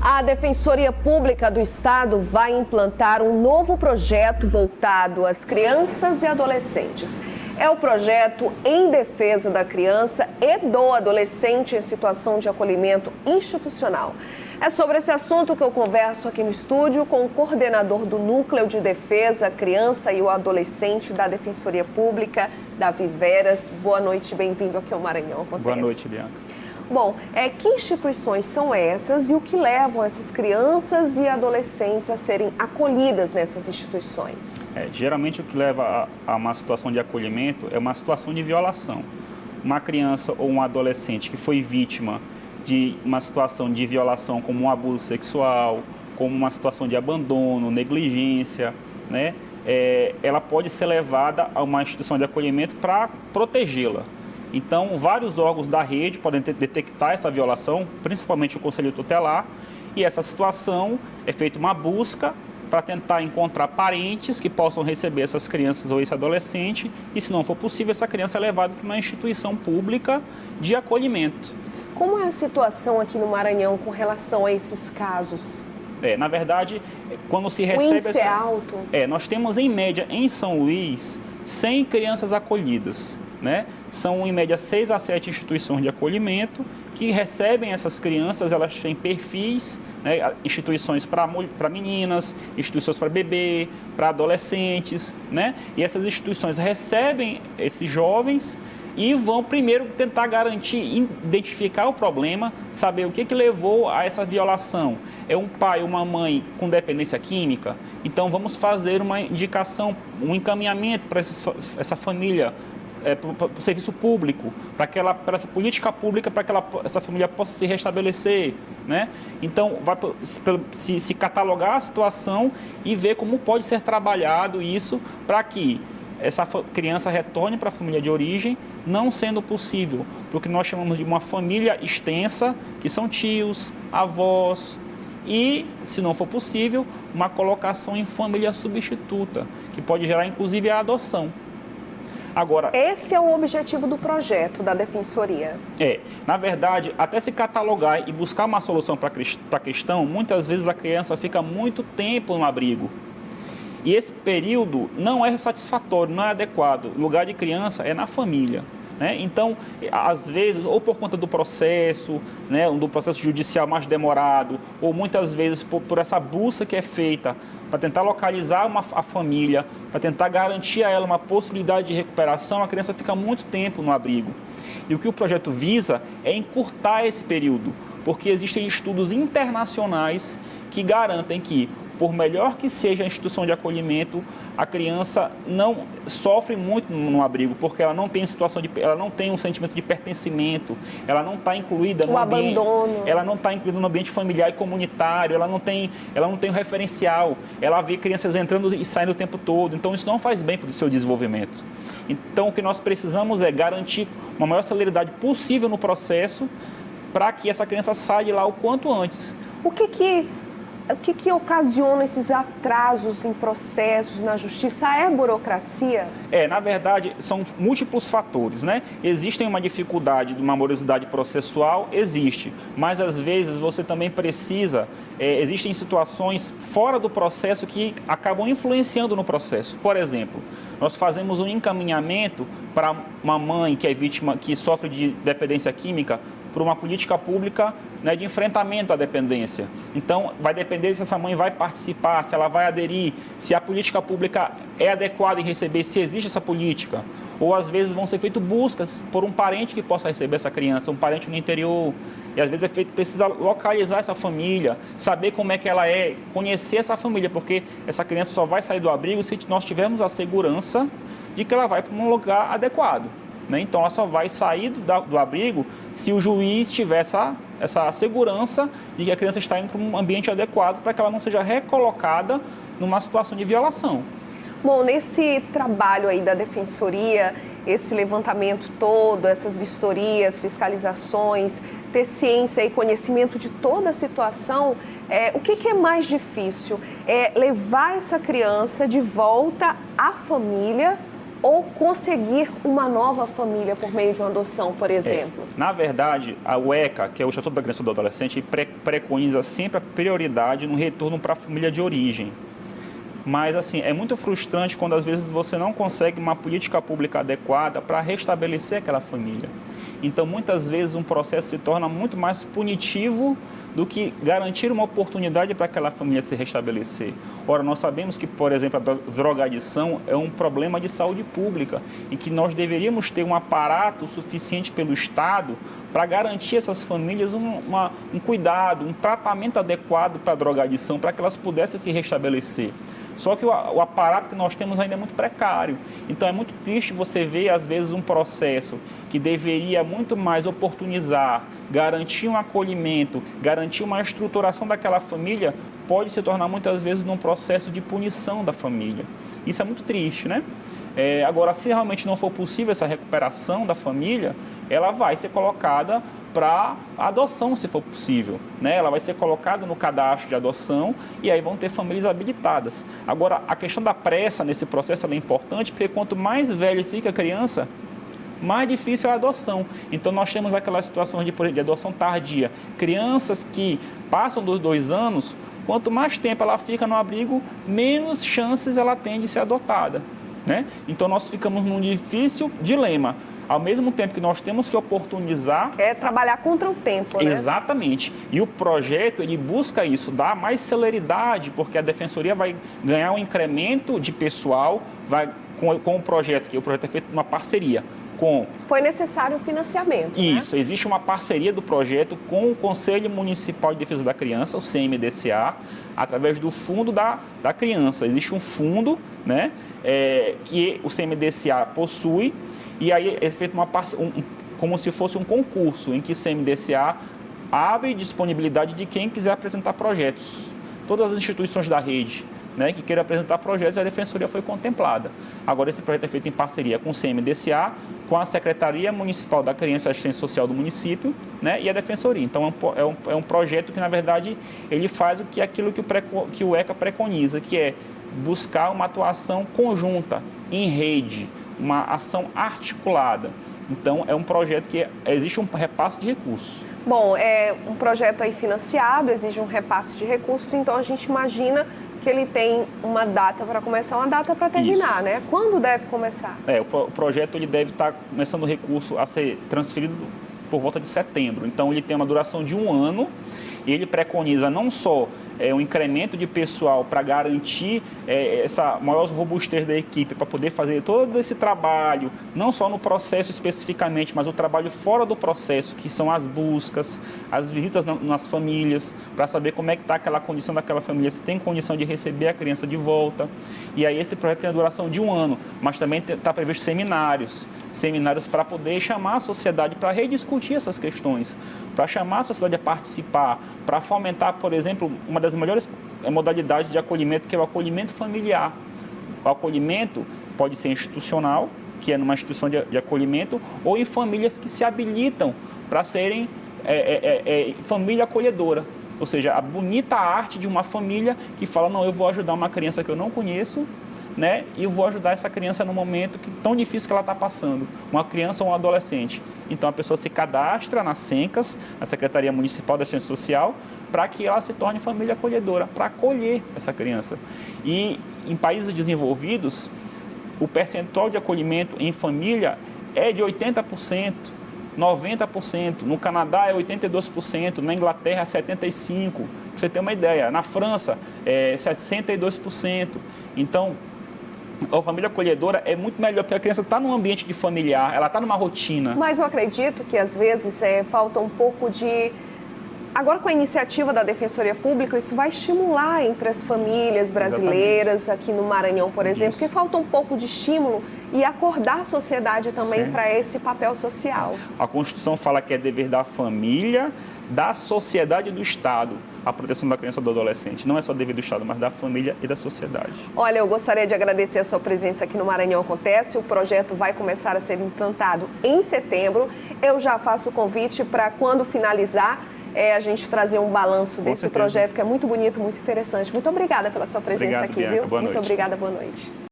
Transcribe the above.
A Defensoria Pública do Estado vai implantar um novo projeto voltado às crianças e adolescentes. É o projeto Em Defesa da Criança e do Adolescente em Situação de Acolhimento Institucional. É sobre esse assunto que eu converso aqui no estúdio com o coordenador do Núcleo de Defesa, Criança e o Adolescente da Defensoria Pública, Davi Veras. Boa noite, bem-vindo aqui ao Maranhão Acontece. Boa noite, Bianca. Bom, que instituições são essas e o que levam essas crianças e adolescentes a serem acolhidas nessas instituições? Geralmente o que leva a uma situação de acolhimento é uma situação de violação. Uma criança ou um adolescente que foi vítima de uma situação de violação como um abuso sexual, como uma situação de abandono, negligência, né? Ela pode ser levada a uma instituição de acolhimento para protegê-la. Então, vários órgãos da rede podem detectar essa violação, principalmente o Conselho Tutelar, e essa situação é feita uma busca para tentar encontrar parentes que possam receber essas crianças ou esse adolescente, e se não for possível, essa criança é levada para uma instituição pública de acolhimento. Como é a situação aqui no Maranhão com relação a esses casos? Na verdade, quando se recebe... O índice é alto? Nós temos, em média, em São Luís, 100 crianças acolhidas, né? São, em média, 6 a 7 instituições de acolhimento que recebem essas crianças. Elas têm perfis, né? Instituições para meninas, instituições para bebê, para adolescentes, né? E essas instituições recebem esses jovens e vão primeiro tentar garantir, identificar o problema, saber o que levou a essa violação. É um pai ou uma mãe com dependência química? Então vamos fazer uma indicação, um encaminhamento para essa família, para o serviço público, para essa política pública, para que essa família possa se restabelecer, né? Então, vai se catalogar a situação e ver como pode ser trabalhado isso para que essa criança retorne para a família de origem, não sendo possível, porque nós chamamos de uma família extensa, que são tios, avós, e, se não for possível, uma colocação em família substituta, que pode gerar, inclusive, a adoção. Agora, esse é o objetivo do projeto da Defensoria. Na verdade, até se catalogar e buscar uma solução para a questão, muitas vezes a criança fica muito tempo no abrigo. E esse período não é satisfatório, não é adequado. O lugar de criança é na família, né? Então, às vezes, ou por conta do processo, né, do processo judicial mais demorado, ou muitas vezes por essa busca que é feita para tentar localizar a família, para tentar garantir a ela uma possibilidade de recuperação, a criança fica muito tempo no abrigo. E o que o projeto visa é encurtar esse período, porque existem estudos internacionais que garantem que, por melhor que seja a instituição de acolhimento, a criança não sofre muito no abrigo, porque ela não tem ela não tem um sentimento de pertencimento, ela não está incluída no ambiente, abandono. Ela não está incluída no ambiente familiar e comunitário, ela não tem um referencial, ela vê crianças entrando e saindo o tempo todo, então isso não faz bem para o seu desenvolvimento. Então o que nós precisamos é garantir uma maior celeridade possível no processo para que essa criança saia de lá o quanto antes. O que ocasiona esses atrasos em processos na justiça? É burocracia? Na verdade, são múltiplos fatores, né? Existem uma dificuldade de uma morosidade processual, existe, mas às vezes você também precisa, existem situações fora do processo que acabam influenciando no processo. Por exemplo, nós fazemos um encaminhamento para uma mãe que é vítima, que sofre de dependência química, por uma política pública, né, de enfrentamento à dependência. Então, vai depender se essa mãe vai participar, se ela vai aderir, se a política pública é adequada em receber, se existe essa política. Ou, às vezes, vão ser feitas buscas por um parente que possa receber essa criança, um parente no interior. E, às vezes, precisa localizar essa família, saber como é que ela é, conhecer essa família, porque essa criança só vai sair do abrigo se nós tivermos a segurança de que ela vai para um lugar adequado. Então, ela só vai sair do abrigo se o juiz tiver essa segurança de que a criança está indo para um ambiente adequado para que ela não seja recolocada numa situação de violação. Bom, nesse trabalho aí da Defensoria, esse levantamento todo, essas vistorias, fiscalizações, ter ciência e conhecimento de toda a situação, o que é mais difícil? É levar essa criança de volta à família ou conseguir uma nova família por meio de uma adoção, por exemplo? Na verdade, o ECA, que é o Estatuto da Criança e do Adolescente, preconiza sempre a prioridade no retorno para a família de origem. Mas, assim, é muito frustrante quando, às vezes, você não consegue uma política pública adequada para restabelecer aquela família. Então, muitas vezes, um processo se torna muito mais punitivo do que garantir uma oportunidade para aquela família se restabelecer. Ora, nós sabemos que, por exemplo, a drogadição é um problema de saúde pública, em que nós deveríamos ter um aparato suficiente pelo Estado para garantir a essas famílias um cuidado, um tratamento adequado para a drogadição, para que elas pudessem se restabelecer. Só que o aparato que nós temos ainda é muito precário. Então, é muito triste você ver, às vezes, um processo que deveria muito mais oportunizar, garantir um acolhimento, garantir uma estruturação daquela família, pode se tornar, muitas vezes, num processo de punição da família. Isso é muito triste, né? Agora, se realmente não for possível essa recuperação da família, ela vai ser colocada para adoção, se for possível, né? Ela vai ser colocada no cadastro de adoção e aí vão ter famílias habilitadas. Agora, a questão da pressa nesse processo é importante, porque quanto mais velha fica a criança, mais difícil é a adoção. Então, nós temos aquelas situações de adoção tardia. Crianças que passam dos 2 anos, quanto mais tempo ela fica no abrigo, menos chances ela tem de ser adotada, né? Então, nós ficamos num difícil dilema. Ao mesmo tempo que nós temos que oportunizar... É trabalhar contra o tempo, né? Exatamente. E o projeto, ele busca isso, dar mais celeridade, porque a Defensoria vai ganhar um incremento de pessoal, com o projeto, que o projeto é feito numa parceria com... Foi necessário o financiamento, Isso, né? Existe uma parceria do projeto com o Conselho Municipal de Defesa da Criança, o CMDCA, através do Fundo da Criança. Existe um fundo, né, que o CMDCA possui. E aí é feito como se fosse um concurso, em que o CMDCA abre disponibilidade de quem quiser apresentar projetos. Todas as instituições da rede, né, que queiram apresentar projetos, a Defensoria foi contemplada. Agora, esse projeto é feito em parceria com o CMDCA, com a Secretaria Municipal da Criança e Assistência Social do município, né, e a Defensoria. Então, é um projeto que, na verdade, ele faz aquilo que o ECA preconiza, que é buscar uma atuação conjunta, em rede, uma ação articulada. Então, é um projeto que existe um repasse de recursos. Bom, é um projeto aí financiado, exige um repasse de recursos, então a gente imagina que ele tem uma data para começar, uma data para terminar, isso, né? Quando deve começar? O projeto ele deve estar começando o recurso a ser transferido por volta de setembro. Então, ele tem uma duração de 1 ano e ele preconiza não só um incremento de pessoal para garantir essa maior robustez da equipe, para poder fazer todo esse trabalho, não só no processo especificamente, mas o trabalho fora do processo, que são as buscas, as visitas nas famílias, para saber como é que está aquela condição daquela família, se tem condição de receber a criança de volta. E aí esse projeto tem a duração de 1 ano, mas também está previsto seminários para poder chamar a sociedade para rediscutir essas questões, para chamar a sociedade a participar, para fomentar, por exemplo, uma das melhores modalidades de acolhimento, que é o acolhimento familiar. O acolhimento pode ser institucional, que é numa instituição de acolhimento, ou em famílias que se habilitam para serem família acolhedora. Ou seja, a bonita arte de uma família que fala, não, eu vou ajudar uma criança que eu não conheço, né? E eu vou ajudar essa criança no momento tão difícil que ela está passando, uma criança ou um adolescente. Então, a pessoa se cadastra na SENCAS, a Secretaria Municipal da Assistência Social, para que ela se torne família acolhedora, para acolher essa criança. E em países desenvolvidos, o percentual de acolhimento em família é de 80%, 90%. No Canadá é 82%, na Inglaterra é 75%. Para você ter uma ideia, na França é 62%. Então, a família acolhedora é muito melhor, porque a criança está num ambiente de familiar, ela está numa rotina. Mas eu acredito que, às vezes, falta um pouco de... Agora, com a iniciativa da Defensoria Pública, isso vai estimular entre as famílias brasileiras, exatamente, aqui no Maranhão, por exemplo, porque falta um pouco de estímulo e acordar a sociedade também para esse papel social. A Constituição fala que é dever da família, da sociedade e do Estado a proteção da criança e do adolescente. Não é só dever do Estado, mas da família e da sociedade. Olha, eu gostaria de agradecer a sua presença aqui no Maranhão Acontece. O projeto vai começar a ser implantado em setembro. Eu já faço o convite para, quando finalizar, a gente trazer um balanço desse projeto, que é muito bonito, muito interessante. Muito obrigada pela sua presença aqui, Bianca. viu? Muito obrigada, boa noite.